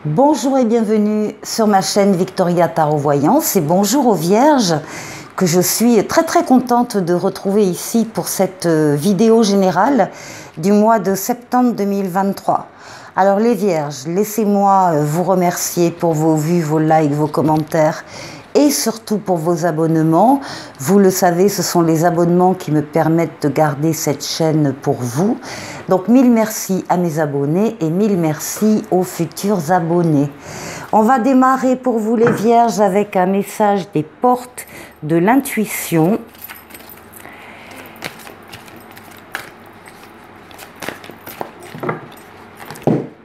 Bonjour et bienvenue sur ma chaîne Victoria Tarot Voyance et bonjour aux Vierges que je suis très contente de retrouver ici pour cette vidéo générale du mois de septembre 2023. Alors les Vierges, laissez-moi vous remercier pour vos vues, vos likes, vos commentaires et surtout pour vos abonnements. Vous le savez, ce sont les abonnements qui me permettent de garder cette chaîne pour vous. Donc mille merci à mes abonnés et mille merci aux futurs abonnés. On va démarrer pour vous les Vierges avec un message des portes de l'intuition.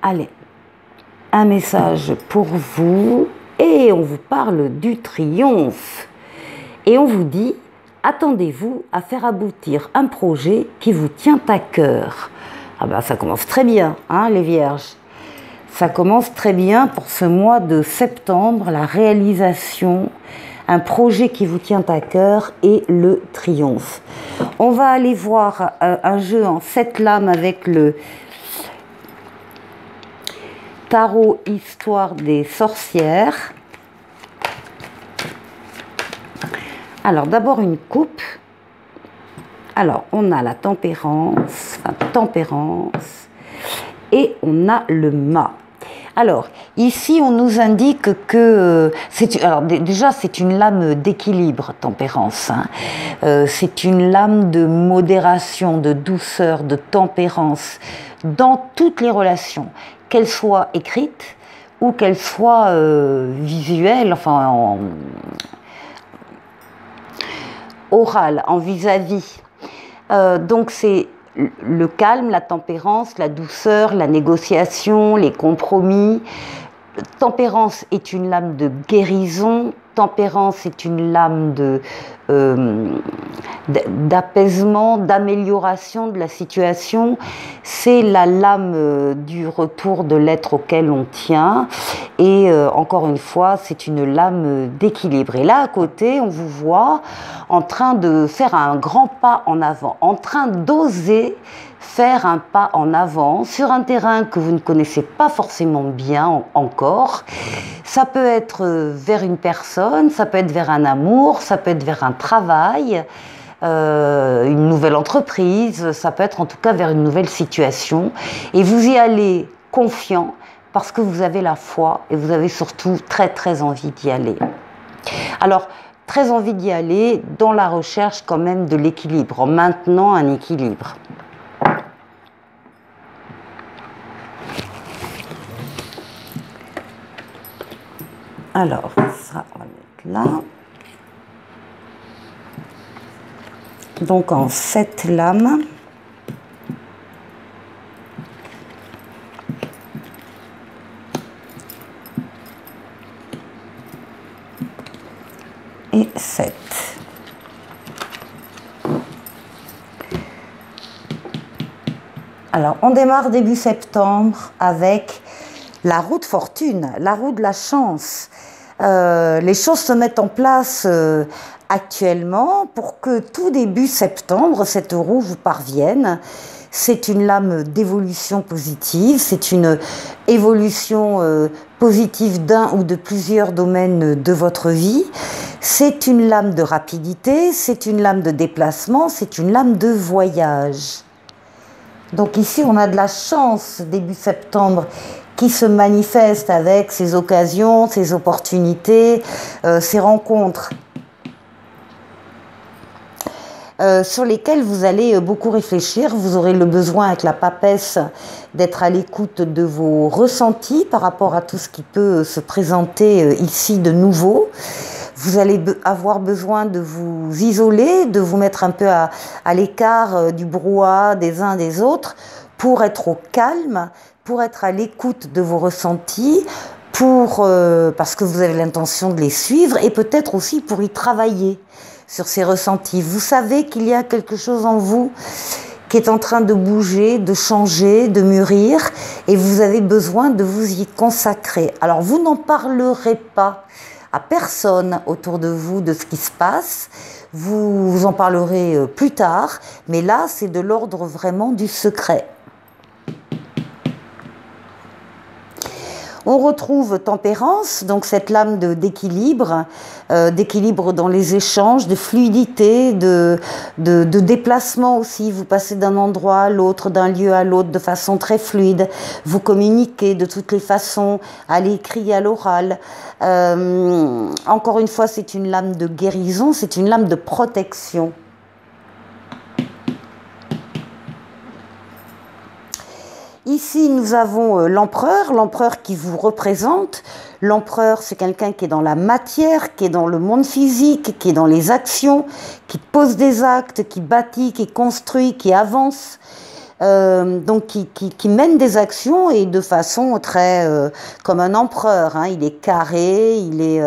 Allez, un message pour vous. Et on vous parle du triomphe. Et on vous dit, attendez-vous à faire aboutir un projet qui vous tient à cœur. Ah ben ça commence très bien, hein, les Vierges. Ça commence très bien pour ce mois de septembre, la réalisation, un projet qui vous tient à cœur et le triomphe. On va aller voir un jeu en 7 lames avec le Tarot Histoire des sorcières. Alors d'abord une coupe. Alors on a la tempérance, et on a le mât. Alors ici on nous indique que déjà c'est une lame d'équilibre, tempérance. Hein. C'est une lame de modération, de douceur, de tempérance dans toutes les relations. Qu'elle soit écrite ou qu'elle soit visuelle, enfin orale, en vis-à-vis. Donc c'est le calme, la tempérance, la douceur, la négociation, les compromis. Tempérance est une lame de guérison. Tempérance est une lame d'apaisement, d'amélioration de la situation. C'est la lame du retour de l'être auquel on tient. Et encore une fois, c'est une lame d'équilibre. Et là, à côté, on vous voit en train de faire un grand pas en avant, en train d'oser faire un pas en avant sur un terrain que vous ne connaissez pas forcément bien encore. Ça peut être vers une personne, ça peut être vers un amour, ça peut être vers un travail, une nouvelle entreprise, ça peut être en tout cas vers une nouvelle situation. Et vous y allez confiant parce que vous avez la foi et vous avez surtout très envie d'y aller. Alors, très envie d'y aller dans la recherche quand même de l'équilibre, en maintenant un équilibre. Alors, ça, on va mettre là. Donc, en 7 lames. Et 7. Alors, on démarre début septembre avec la roue de fortune, la roue de la chance. Les choses se mettent en place actuellement pour que tout début septembre, cette roue vous parvienne. C'est une lame d'évolution positive, c'est une évolution positive d'un ou de plusieurs domaines de votre vie. C'est une lame de rapidité, c'est une lame de déplacement, c'est une lame de voyage. Donc ici, on a de la chance début septembre qui se manifeste avec ces occasions, ces opportunités, ces rencontres sur lesquelles vous allez beaucoup réfléchir. Vous aurez le besoin avec la papesse d'être à l'écoute de vos ressentis par rapport à tout ce qui peut se présenter ici de nouveau. Vous allez avoir besoin de vous isoler, de vous mettre un peu à l'écart du brouhaha des uns des autres pour être au calme, pour être à l'écoute de vos ressentis, parce que vous avez l'intention de les suivre et peut-être aussi pour y travailler sur ces ressentis. Vous savez qu'il y a quelque chose en vous qui est en train de bouger, de changer, de mûrir et vous avez besoin de vous y consacrer. Alors vous n'en parlerez pas à personne autour de vous de ce qui se passe, vous en parlerez plus tard, mais là c'est de l'ordre vraiment du secret. On retrouve tempérance, donc cette lame d'équilibre, d'équilibre dans les échanges, de fluidité, de déplacement aussi. Vous passez d'un endroit à l'autre, d'un lieu à l'autre de façon très fluide. Vous communiquez de toutes les façons, à l'écrit et à l'oral. Encore une fois, c'est une lame de guérison, c'est une lame de protection. Ici, nous avons l'empereur qui vous représente. L'empereur, c'est quelqu'un qui est dans la matière, qui est dans le monde physique, qui est dans les actions, qui pose des actes, qui bâtit, qui construit, qui avance. Donc qui mène des actions et de façon très comme un empereur, hein. Il est carré, il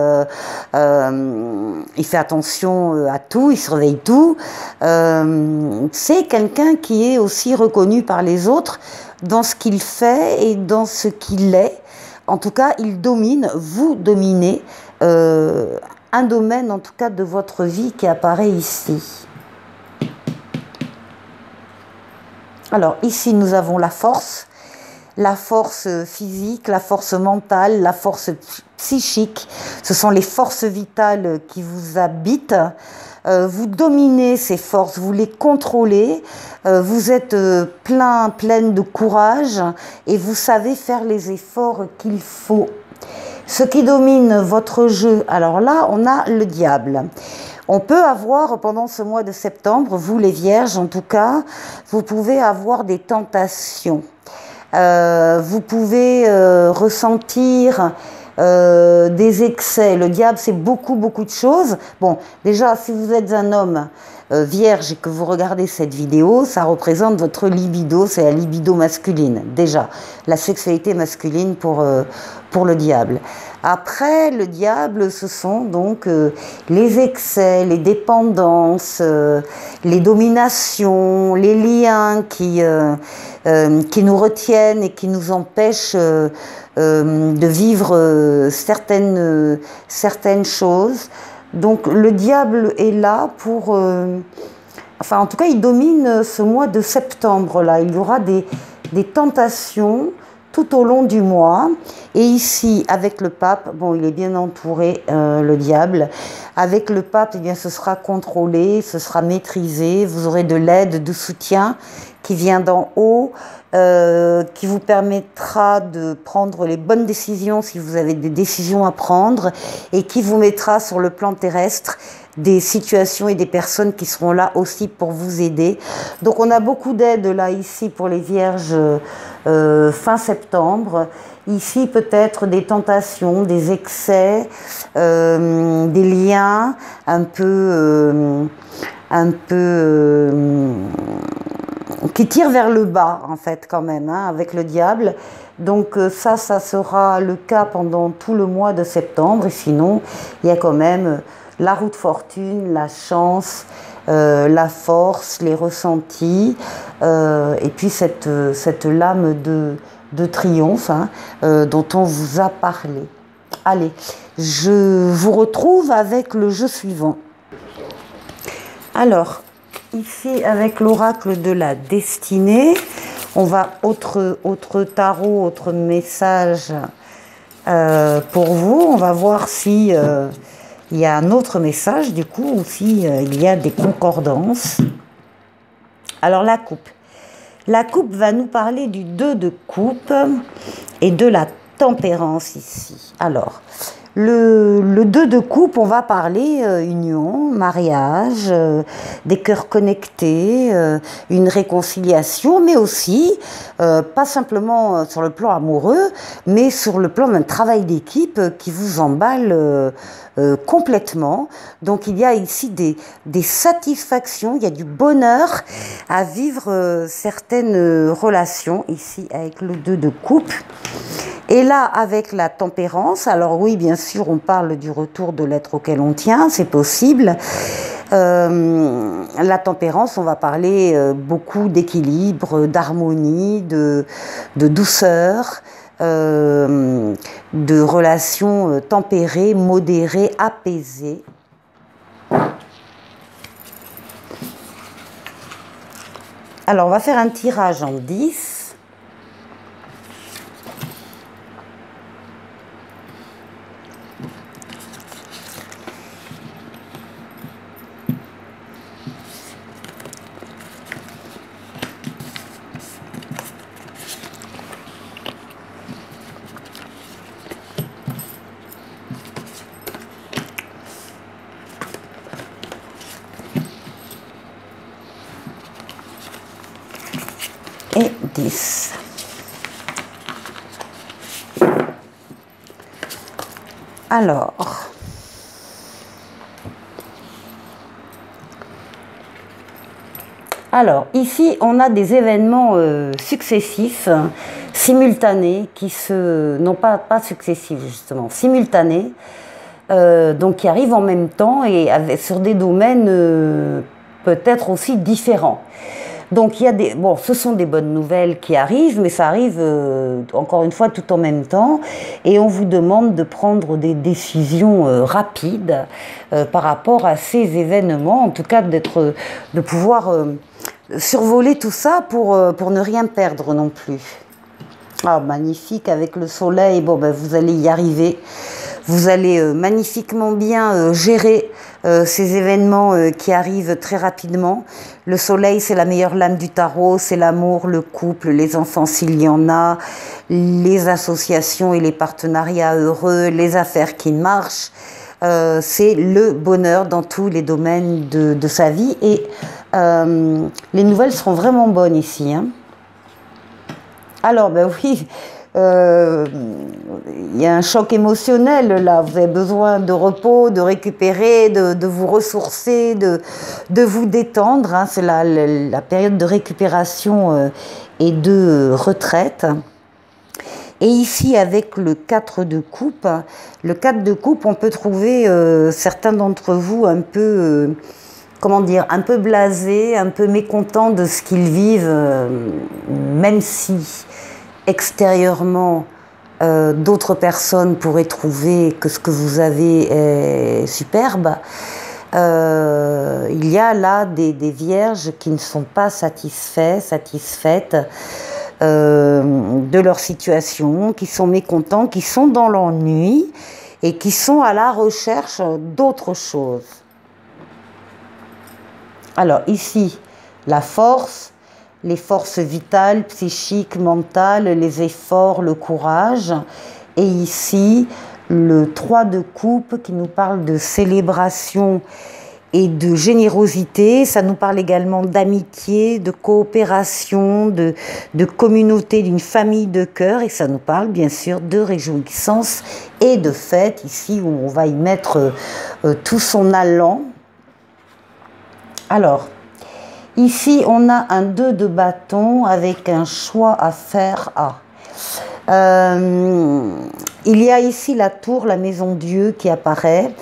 fait attention à tout, il surveille tout. C'est quelqu'un qui est aussi reconnu par les autres dans ce qu'il fait et dans ce qu'il est. En tout cas, il domine, vous dominez un domaine en tout cas de votre vie qui apparaît ici. Alors ici nous avons la force physique, la force mentale, la force psychique. Ce sont les forces vitales qui vous habitent. Vous dominez ces forces, vous les contrôlez, vous êtes pleine de courage et vous savez faire les efforts qu'il faut. Ce qui domine votre jeu, alors là on a le diable. On peut avoir pendant ce mois de septembre, vous les vierges en tout cas, vous pouvez avoir des tentations. Vous pouvez ressentir des excès. Le diable, c'est beaucoup de choses. Bon, déjà, si vous êtes un homme vierge et que vous regardez cette vidéo, ça représente votre libido, c'est la libido masculine. Déjà, la sexualité masculine pour le diable. Après, le diable, ce sont donc les excès, les dépendances, les dominations, les liens qui nous retiennent et qui nous empêchent de vivre certaines choses. Donc le diable est là pour... enfin, en tout cas, il domine ce mois de septembre-là. Il y aura des tentations tout au long du mois. Et ici, avec le pape, bon, il est bien entouré, le diable. Avec le pape, eh bien, ce sera contrôlé, ce sera maîtrisé. Vous aurez de l'aide, du soutien qui vient d'en haut, qui vous permettra de prendre les bonnes décisions si vous avez des décisions à prendre et qui vous mettra sur le plan terrestre des situations et des personnes qui seront là aussi pour vous aider. Donc on a beaucoup d'aide là ici pour les vierges fin septembre. Ici peut-être des tentations, des excès, des liens un peu qui tirent vers le bas en fait quand même, hein, avec le diable. Donc ça sera le cas pendant tout le mois de septembre. Et sinon, il y a quand même la roue de fortune, la chance, la force, les ressentis, et puis cette lame de triomphe, hein, dont on vous a parlé. Allez, je vous retrouve avec le jeu suivant. Alors, ici avec l'oracle de la destinée, on va autre tarot, autre message pour vous. On va voir si il y a un autre message du coup, ou si il y a des concordances. Alors la coupe. La coupe va nous parler du 2 de coupe et de la tempérance ici. Alors, le 2 de coupe, on va parler union, mariage, des cœurs connectés, une réconciliation, mais aussi, pas simplement sur le plan amoureux, mais sur le plan d'un travail d'équipe qui vous emballe complètement. Donc il y a ici des satisfactions, il y a du bonheur à vivre certaines relations, ici avec le 2 de coupe. Et là, avec la tempérance, alors oui, bien sûr, on parle du retour de l'être auquel on tient, c'est possible. La tempérance, on va parler beaucoup d'équilibre, d'harmonie, de douceur, de relations tempérées, modérées, apaisées. Alors, on va faire un tirage en 10. Alors, ici, on a des événements successifs, simultanés, non pas successifs justement, simultanés, donc qui arrivent en même temps et sur des domaines peut-être aussi différents. Donc, ce sont des bonnes nouvelles qui arrivent, mais ça arrive encore une fois tout en même temps. Et on vous demande de prendre des décisions rapides par rapport à ces événements, en tout cas de pouvoir survoler tout ça pour ne rien perdre non plus. Ah, magnifique avec le soleil, bon ben vous allez y arriver. Vous allez magnifiquement bien gérer ces événements qui arrivent très rapidement. Le soleil, c'est la meilleure lame du tarot, c'est l'amour, le couple, les enfants s'il y en a, les associations et les partenariats heureux, les affaires qui marchent. C'est le bonheur dans tous les domaines de sa vie. Et les nouvelles seront vraiment bonnes ici, hein. Alors, ben oui, il y a un choc émotionnel là, vous avez besoin de repos, de récupérer, de vous ressourcer, de vous détendre, hein. C'est la période de récupération et de retraite. Et ici, avec le 4 de coupe, on peut trouver certains d'entre vous un peu, un peu blasés, un peu mécontents de ce qu'ils vivent, même si extérieurement, d'autres personnes pourraient trouver que ce que vous avez est superbe. Il y a là des vierges qui ne sont pas satisfaites de leur situation, qui sont mécontents, qui sont dans l'ennui et qui sont à la recherche d'autre chose. Alors ici, la force, les forces vitales, psychiques, mentales, les efforts, le courage. Et ici, le 3 de coupe qui nous parle de célébration et de générosité. Ça nous parle également d'amitié, de coopération, de communauté, d'une famille de cœur. Et ça nous parle bien sûr de réjouissance et de fête, ici où on va y mettre tout son allant. Alors, ici, on a un 2 de bâton avec un choix à faire. Il y a ici la tour, la maison Dieu qui apparaît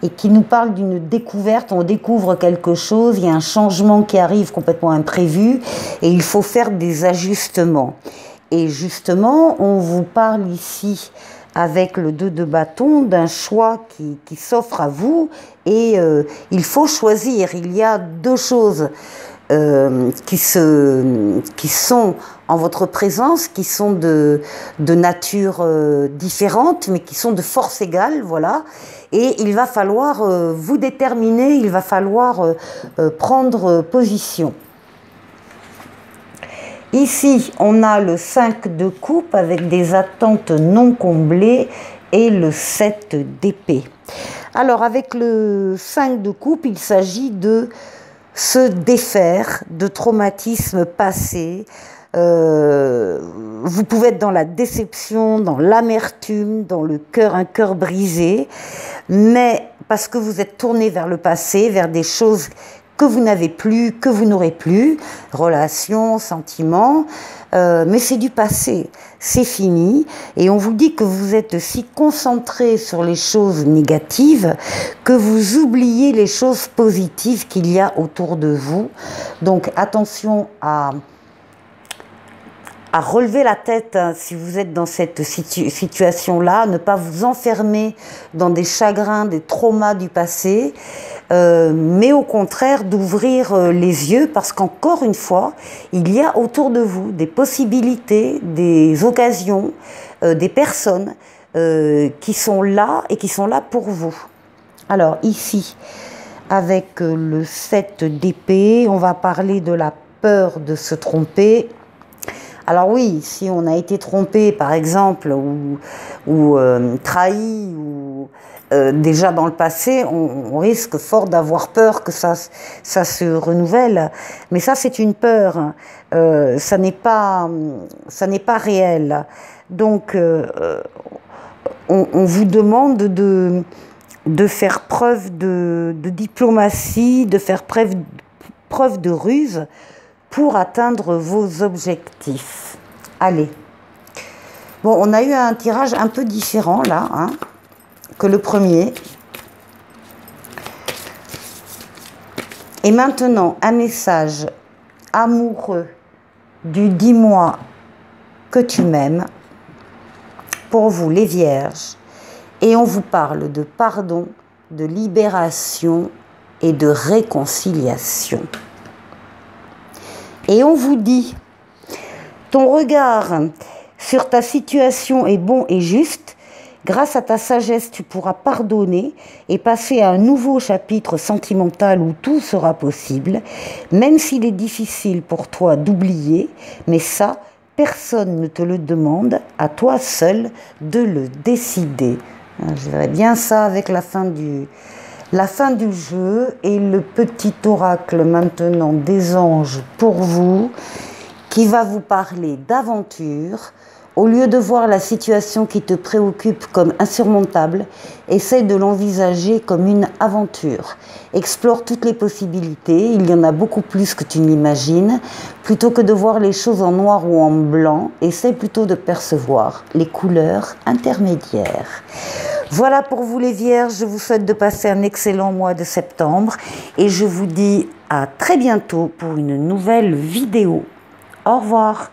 et qui nous parle d'une découverte. On découvre quelque chose, il y a un changement qui arrive complètement imprévu et il faut faire des ajustements. Et justement, on vous parle ici avec le 2 de bâton d'un choix qui s'offre à vous et il faut choisir. Il y a deux choses qui sont en votre présence, qui sont de nature différente, mais qui sont de force égale, voilà. Et il va falloir vous déterminer, il va falloir prendre position. Ici, on a le 5 de coupe avec des attentes non comblées et le 7 d'épée. Alors, avec le 5 de coupe, il s'agit de se défaire de traumatismes passés. Vous pouvez être dans la déception, dans l'amertume, dans un cœur brisé, mais parce que vous êtes tourné vers le passé, vers des choses que vous n'avez plus, que vous n'aurez plus, relations, sentiments, mais c'est du passé, c'est fini, et on vous dit que vous êtes si concentré sur les choses négatives que vous oubliez les choses positives qu'il y a autour de vous. Donc attention à relever la tête, hein, si vous êtes dans cette situation-là, ne pas vous enfermer dans des chagrins, des traumas du passé, mais au contraire d'ouvrir les yeux parce qu'encore une fois, il y a autour de vous des possibilités, des occasions, des personnes qui sont là et qui sont là pour vous. Alors ici, avec le 7 d'épée, on va parler de la peur de se tromper. Alors oui, si on a été trompé par exemple ou trahi ou déjà dans le passé, on risque fort d'avoir peur que ça se renouvelle. Mais ça c'est une peur, ça n'est pas réel. Donc on vous demande de faire preuve de diplomatie, de faire preuve de ruse pour atteindre vos objectifs. Allez. Bon, on a eu un tirage un peu différent là, hein, que le premier. Et maintenant, un message amoureux du dis-moi que tu m'aimes pour vous les vierges. Et on vous parle de pardon, de libération et de réconciliation. Et on vous dit, ton regard sur ta situation est bon et juste. Grâce à ta sagesse, tu pourras pardonner et passer à un nouveau chapitre sentimental où tout sera possible, même s'il est difficile pour toi d'oublier, mais ça, personne ne te le demande, à toi seul de le décider. Je verrai bien ça avec la fin du jeu et le petit oracle maintenant des anges pour vous, qui va vous parler d'aventure. Au lieu de voir la situation qui te préoccupe comme insurmontable, essaie de l'envisager comme une aventure. Explore toutes les possibilités, il y en a beaucoup plus que tu n'imagines. Plutôt que de voir les choses en noir ou en blanc, essaie plutôt de percevoir les couleurs intermédiaires. Voilà pour vous les vierges, je vous souhaite de passer un excellent mois de septembre et je vous dis à très bientôt pour une nouvelle vidéo. Au revoir.